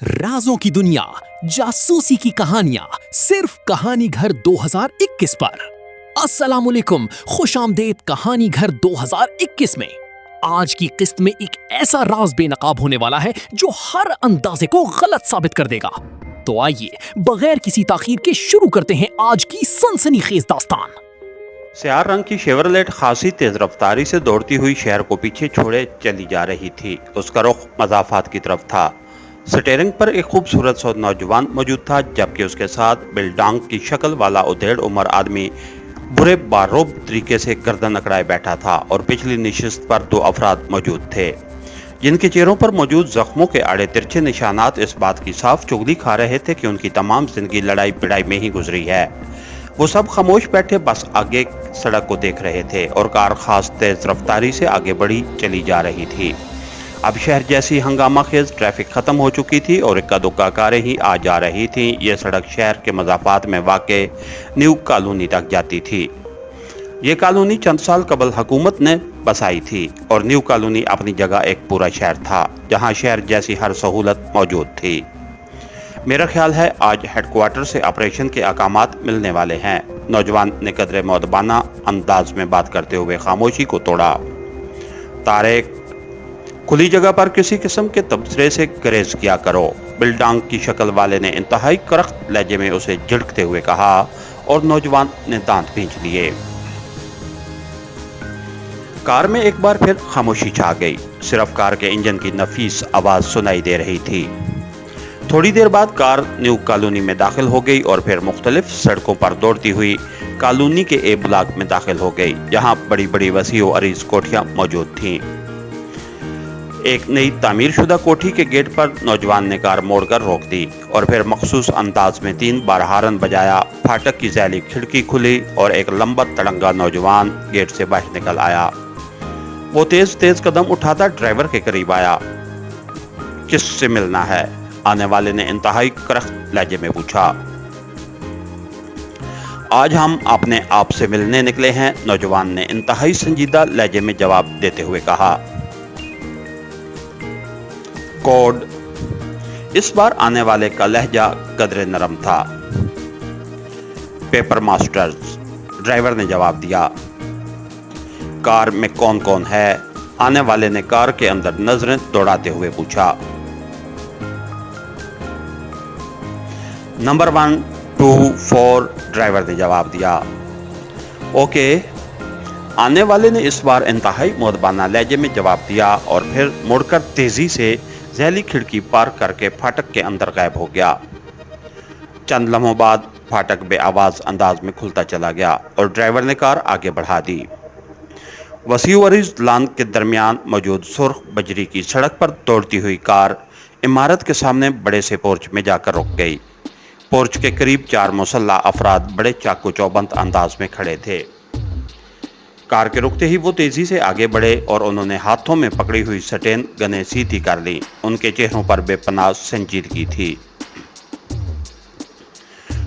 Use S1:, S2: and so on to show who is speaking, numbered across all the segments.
S1: राजों की दुनिया, जासूसी की कहानियां, सिर्फ कहानी घर 2021 पर। अस्सलामुअलैकुम, खुशामदेद कहानी घर 2021 में। आज की किस्त में एक ऐसा राज बेनकाब होने वाला है जो हर अंदाजे को गलत साबित कर देगा। तो आइए बगैर किसी ताखीर के शुरू करते हैं आज की सनसनीखेज दास्तान।
S2: स्याह रंग की शेवरलेट खासी तेज रफ्तारी से दौड़ती हुई शहर को पीछे छोड़े चली जा रही थी। उसका रुख मज़ाफात की तरफ था। स्टीयरिंग पर एक खूबसूरत सा नौजवान मौजूद था, जबकि उसके साथ बिलडांग की शक्ल वाला उधेड़ उम्र आदमी बुरे बारोब तरीके से गर्दन अकड़ाए बैठा था और पिछली नशिस्त पर दो अफराद मौजूद थे, जिनके चेहरों पर मौजूद जख्मों के आड़े तिरछे निशानात इस बात की साफ चुगली खा रहे थे कि उनकी तमाम जिंदगी लड़ाई भिड़ाई में ही गुजरी है। वो सब खामोश बैठे बस आगे सड़क को देख रहे थे और कार खास तेज रफ्तारी से आगे बढ़ी चली जा रही थी। अब शहर जैसी हंगामा खेज ट्रैफिक खत्म हो चुकी थी और इक्का दुक्का कारें ही आ जा रही थीं। ये सड़क शहर के मज़ाफात में वाक़े न्यू कॉलोनी तक जाती थी। ये कॉलोनी चंद साल कबल हुकूमत ने बसाई थी और न्यू कॉलोनी अपनी जगह एक पूरा शहर था, जहां शहर जैसी हर सहूलत मौजूद थी। मेरा ख्याल है आज हेडक्वार्टर से ऑपरेशन के अहकामात मिलने वाले हैं। नौजवान ने कदरे मौदबाना अंदाज में बात करते हुए खामोशी को तोड़ा। तारेक, खुली जगह पर किसी किस्म के तबसरे से गरेज किया करो, बिलडांग की शक्ल वाले ने इंतहाई करख्त लहजे में उसे झिड़कते हुए कहा और नौजवान ने दांत भींच लिए। कार में एक बार फिर खामोशी छा गई। सिर्फ कार के इंजन की नफीस आवाज सुनाई दे रही थी। थोड़ी देर बाद कार न्यू कॉलोनी में दाखिल हो गई और फिर मुख्तलिफ सड़कों पर दौड़ती हुई कॉलोनी के ए ब्लॉक में दाखिल हो गई, जहां बड़ी बड़ी वसी व अरीज कोठियां मौजूद थीं। एक नई तामीर शुदा कोठी के गेट पर नौजवान ने कार मोड़कर रोक दी और फिर मखसूस अंदाज में 3 बार हारन बजाया। फाटक की जैली खिड़की खुली और एक लंबा तड़ंगा नौजवान गेट से बाहर निकल आया। वो तेज तेज कदम उठाता ड्राइवर के करीब आया। किससे मिलना है? आने वाले ने इंतहाई करख्त लहजे में पूछा। आज हम अपने आप से मिलने निकले हैं, नौजवान ने इंतहाई संजीदा लहजे में जवाब देते हुए कहा। कोड? इस बार आने वाले का लहजा कदरे नरम था। पेपर मास्टर्स, ड्राइवर ने जवाब दिया। कार में कौन कौन है? आने वाले ने कार के अंदर नजरें दौड़ाते हुए पूछा। नंबर 1, 2, 4, ड्राइवर ने जवाब दिया। ओके। आने वाले ने इस बार इंतहाई मुअद्दबाना लहजे में जवाब दिया और फिर मुड़कर तेजी से जैली खिड़की पार करके फाटक के अंदर गायब हो गया। चंद लम्हों बाद फाटक बेआवाज अंदाज में खुलता चला गया और ड्राइवर ने कार आगे बढ़ा दी। वसीअरीज लान के दरमियान मौजूद सुर्ख बजरी की सड़क पर दौड़ती हुई कार इमारत के सामने बड़े से पोर्च में जाकर रुक गई। पोर्च के करीब 4 मुसल्ला अफराद बड़े चाकू चौबंद अंदाज में खड़े थे। कार के रुकते ही वो तेजी से आगे बढ़े और उन्होंने हाथों में पकड़ी हुई सटेन गनें सीधी कर ली। उनके चेहरों पर बेपनाह संजीदगी थी।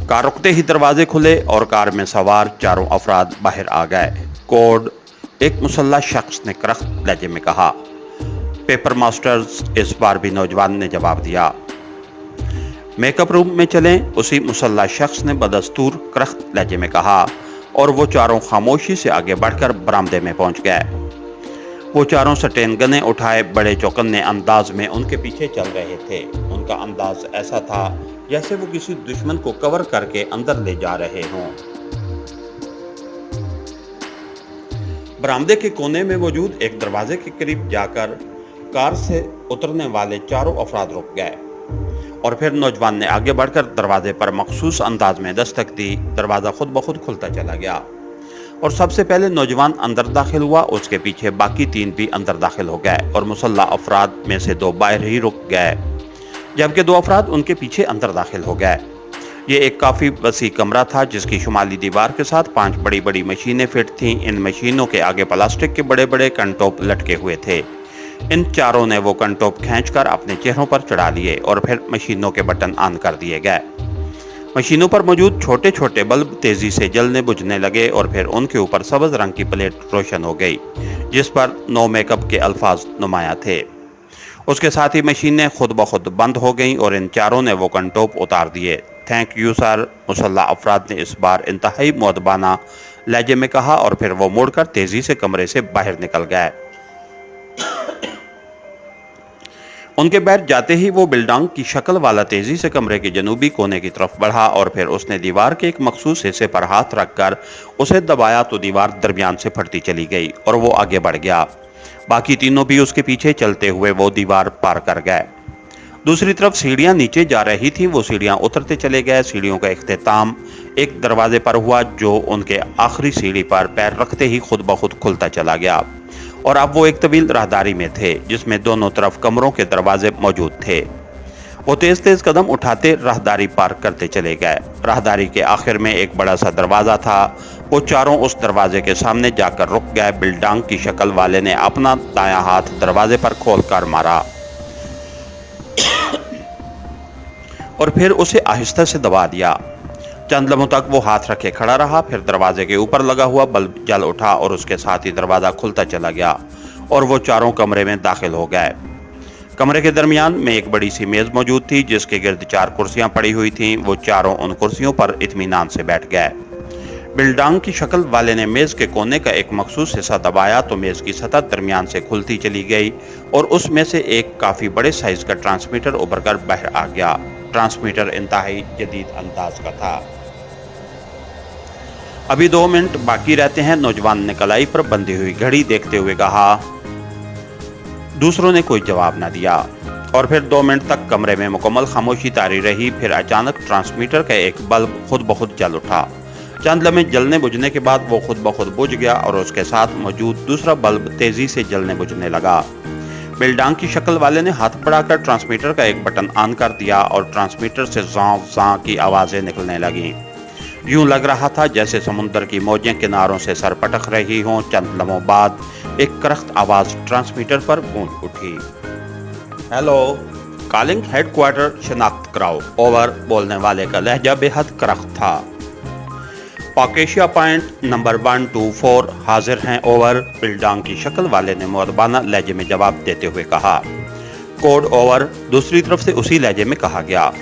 S2: कार रुकते ही दरवाजे खुले और कार में सवार चारों अफराद बाहर आ गए। कोड? एक मुसल्ला शख्स ने करख्त लहजे में कहा। पेपर मास्टर्स, इस बार भी नौजवान ने जवाब दिया। मेकअप रूम में चलें, उसी मुसल्ला शख्स ने बदस्तूर करख्त लहजे में कहा और वो चारों खामोशी से आगे बढ़कर बरामदे में पहुंच गए। वो चारों सटेन गने उठाए बड़े चौकन्ने अंदाज में उनके पीछे चल रहे थे। उनका अंदाज ऐसा था जैसे वो किसी दुश्मन को कवर करके अंदर ले जा रहे हों। बरामदे के कोने में मौजूद एक दरवाजे के करीब जाकर कार से उतरने वाले चारों अफराद रुक गए और फिर नौजवान ने आगे बढ़कर दरवाजे पर मखसूस अंदाज में दस्तक दी। दरवाज़ा खुद ब खुद खुलता चला गया और सबसे पहले नौजवान अंदर दाखिल हुआ। उसके पीछे बाकी 3 भी अंदर दाखिल हो गए और मुसल्ला अफराद में से 2 बाहर ही रुक गए, जबकि 2 अफराद उनके पीछे अंदर दाखिल हो गए। ये एक काफ़ी वसी कमरा था जिसकी शुमाली दीवार के साथ 5 बड़ी बड़ी मशीनें फिट थीं। इन मशीनों के आगे प्लास्टिक के बड़े बड़े कंटोप लटके हुए थे। इन चारों ने वो कंटोप खींचकर अपने चेहरों पर चढ़ा लिए और फिर मशीनों के बटन ऑन कर दिए गए। मशीनों पर मौजूद छोटे छोटे बल्ब तेजी से जलने बुझने लगे और फिर उनके ऊपर सब्ज रंग की प्लेट रोशन हो गई जिस पर नो मेकअप के अल्फाज नुमाया थे। उसके साथ ही मशीनें खुद ब खुद बंद हो गईं और इन चारों ने वो कंटोप उतार दिए। थैंक यू सर, मुसल्लह अफराद ने इस बार इंतहाई मुअद्दबाना लहजे में कहा और फिर वो मुड़कर तेजी से कमरे से बाहर निकल गए। उनके बैठ जाते ही वो बिल्डांग की शक्ल वाला तेजी से कमरे के जनूबी कोने की तरफ बढ़ा और फिर उसने दीवार के एक मखसूस हिस्से पर हाथ रखकर उसे दबाया तो दीवार दरमियान से फटती चली गई और वो आगे बढ़ गया। बाकी तीनों भी उसके पीछे चलते हुए वो दीवार पार कर गए। दूसरी तरफ सीढ़ियां नीचे जा रही थी, वो सीढ़ियां उतरते चले गए। सीढ़ियों का इख्तिताम एक दरवाजे पर हुआ जो उनके आखिरी सीढ़ी पर पैर रखते ही खुद ब खुद खुलता चला गया और अब वो एक तवील राहदारी में थे जिसमें दोनों तरफ कमरों के दरवाजे मौजूद थे। वो तेज तेज कदम उठाते राहदारी पार करते चले गए। राहदारी के आखिर में एक बड़ा सा दरवाजा था। वो चारों उस दरवाजे के सामने जाकर रुक गए। बिल्डांग की शक्ल वाले ने अपना दायां हाथ दरवाजे पर खोलकर मारा और फिर उसे आहिस्ता से दबा दिया। चंद लम्हों तक वो हाथ रखे खड़ा रहा, फिर दरवाजे के ऊपर लगा हुआ बल्ब जल उठा और उसके साथ ही दरवाजा खुलता चला गया और वो चारों कमरे में दाखिल हो गए। कमरे के दरमियान में एक बड़ी सी मेज मौजूद थी जिसके गिर्द 4 कुर्सियां पड़ी हुई थीं। वो चारों उन कुर्सियों पर इत्मीनान से बैठ गए। बिल्डांग की शक्ल वाले ने मेज के कोने का एक मखसूस हिस्सा दबाया तो मेज की सतह दरमियान से खुलती चली गई और उसमें से एक काफी बड़े साइज का ट्रांसमीटर उभर कर बाहर आ गया। ट्रांसमीटर इंतहाई जदीद अंदाज का था। अभी 2 मिनट बाकी रहते हैं, नौजवान ने कलाई पर बंधी हुई घड़ी देखते हुए कहा। दूसरों ने कोई जवाब न दिया और फिर 2 मिनट तक कमरे में मुकम्मल खामोशी तारी रही। फिर अचानक ट्रांसमीटर का एक बल्ब खुद ब खुद जल उठा। चंद लम्हे जलने बुझने के बाद वो खुद ब खुद बुझ गया और उसके साथ मौजूद दूसरा बल्ब तेजी से जलने बुझने लगा। बिल्डांग की शक्ल वाले ने हाथ बढ़ाकर ट्रांसमीटर का एक बटन ऑन कर दिया और ट्रांसमीटर से जां जां की आवाजें निकलने लगीं। यूं लग रहा था जैसे समुद्र की मौजें किनारों से सर पटक रही हों। चंद लम्हों बाद एक करख्त आवाज ट्रांसमीटर पर गूंज उठी। हेलो, कॉलिंग हेडक्वार्टर शनाख्त कराओ। ओवर। बोलने वाले का लहजा बेहद करख्त था। पाकेशिया पॉइंट नंबर 124 हाजिर हैं। ओवर। बिल्डांग की शक्ल वाले ने मुअद्दबाना लहजे में जवाब देते हुए कहा। Code over. दूसरी तरफ से उसी लहजे में कहा गया।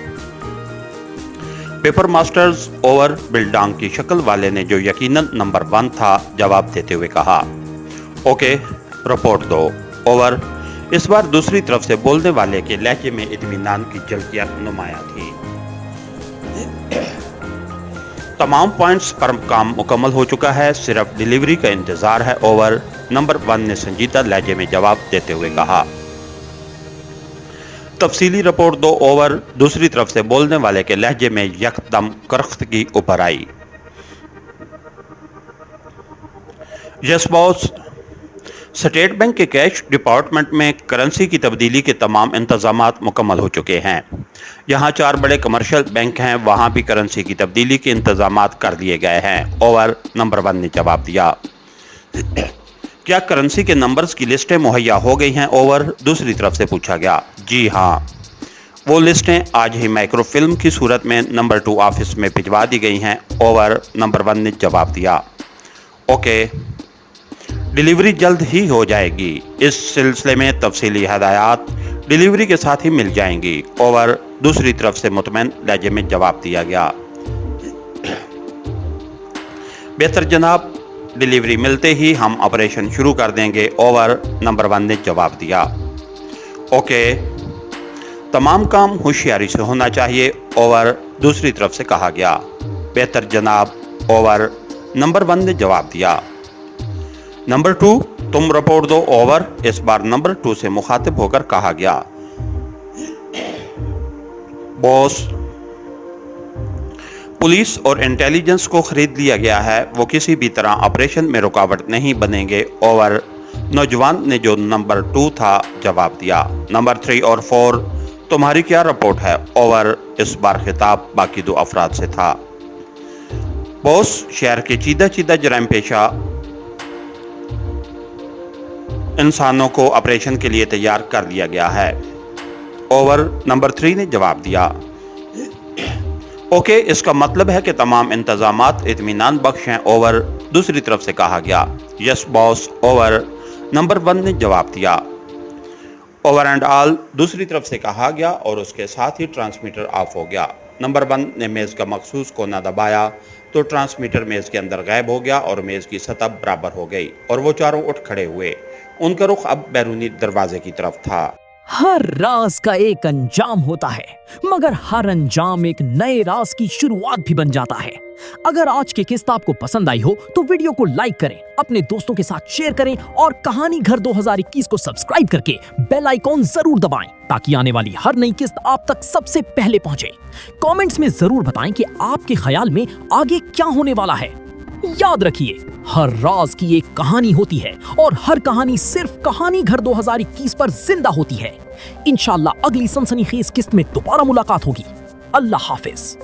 S2: Paper masters over. बिल्डांग की शक्ल वाले ने जो यकीनन नंबर 1 था जवाब देते हुए कहा। ओके, रिपोर्ट दो। ओवर। इस बार दूसरी तरफ से बोलने वाले के लहजे में इत्मीनान की झलकियां नुमायां थी। तमाम पॉइंट्स पर काम मुकम्मल हो चुका है, सिर्फ डिलीवरी का इंतजार है। ओवर। नंबर 1 ने संजीदा लहजे में जवाब देते हुए कहा। तफसीली रिपोर्ट दो। ओवर। दूसरी तरफ से बोलने वाले के लहजे में यकदम करख्तगी उभर आई। Yes boss. स्टेट बैंक के कैश डिपार्टमेंट में करेंसी की तब्दीली के तमाम इंतजामात मुकम्मल हो चुके हैं। यहाँ 4 बड़े कमर्शियल बैंक हैं, वहाँ भी करेंसी की तब्दीली के इंतजामात कर दिए गए हैं। ओवर। नंबर 1 ने जवाब दिया। क्या करेंसी के नंबर्स की लिस्टें मुहैया हो गई हैं? ओवर। दूसरी तरफ से पूछा गया। जी हाँ, वो लिस्टें आज ही माइक्रोफिल्म की सूरत में नंबर 2 ऑफिस में भिजवा दी गई हैं। ओवर। नंबर 1 ने जवाब दिया। ओके, डिलीवरी जल्द ही हो जाएगी। इस सिलसिले में तफसीली हदायत डिलीवरी के साथ ही मिल जाएंगी। ओवर। दूसरी तरफ से मुतमईन लहजे में जवाब दिया गया। बेहतर जनाब, डिलीवरी मिलते ही हम ऑपरेशन शुरू कर देंगे। ओवर। नंबर 1 ने जवाब दिया। ओके, तमाम काम होशियारी से होना चाहिए। ओवर। दूसरी तरफ से कहा गया। बेहतर जनाब। ओवर। नंबर 1 ने जवाब दिया। नंबर 2, तुम रिपोर्ट दो। ओवर। इस बार नंबर 2 से मुखातिब होकर कहा गया। बॉस, पुलिस और इंटेलिजेंस को खरीद लिया गया है, वो किसी भी तरह ऑपरेशन में रुकावट नहीं बनेंगे। ओवर। नौजवान ने जो नंबर 2 था जवाब दिया। नंबर 3 और 4, तुम्हारी क्या रिपोर्ट है? ओवर। इस बार खिताब बाकी 2 अफराद से था। बॉस, शहर के चीदा चीदा जराइम पेशा इंसानों को ऑपरेशन के लिए तैयार कर लिया गया है। ओवर। नंबर 3 ने जवाब दिया। ओके, इसका मतलब है कि तमाम इंतजामात इत्मीनान बख्श हैं। ओवर। दूसरी तरफ से कहा गया। Yes boss. ओवर। नंबर 1 ने जवाब दिया। ओवर एंड ऑल दूसरी तरफ से कहा गया और उसके साथ ही ट्रांसमीटर ऑफ हो गया। नंबर 1 ने मेज़ का मखसूस कोना दबाया तो ट्रांसमीटर मेज़ के अंदर गायब हो गया और मेज़ की सतह बराबर हो गई और वो चारों उठ खड़े हुए। उनका रुख अब बैरूनी दरवाजे की तरफ था।
S1: हर राज का एक अंजाम होता है, मगर हर अंजाम एक नए राज की शुरुआत भी बन जाता है। अगर आज की किस्त आपको पसंद आई हो तो वीडियो को लाइक करें, अपने दोस्तों के साथ शेयर करें और कहानी घर 2021 को सब्सक्राइब करके बेल आइकॉन जरूर दबाएं ताकि आने वाली हर नई किस्त आप तक सबसे पहले पहुंचे। कमेंट्स में जरूर बताएं कि आपके ख्याल में आगे क्या होने वाला है। याद रखिए, हर राज की एक कहानी होती है और हर कहानी सिर्फ कहानी घर 2021 पर जिंदा होती है। इंशाल्लाह अगली सनसनीखेज किस्त में दोबारा मुलाकात होगी। अल्लाह हाफिज।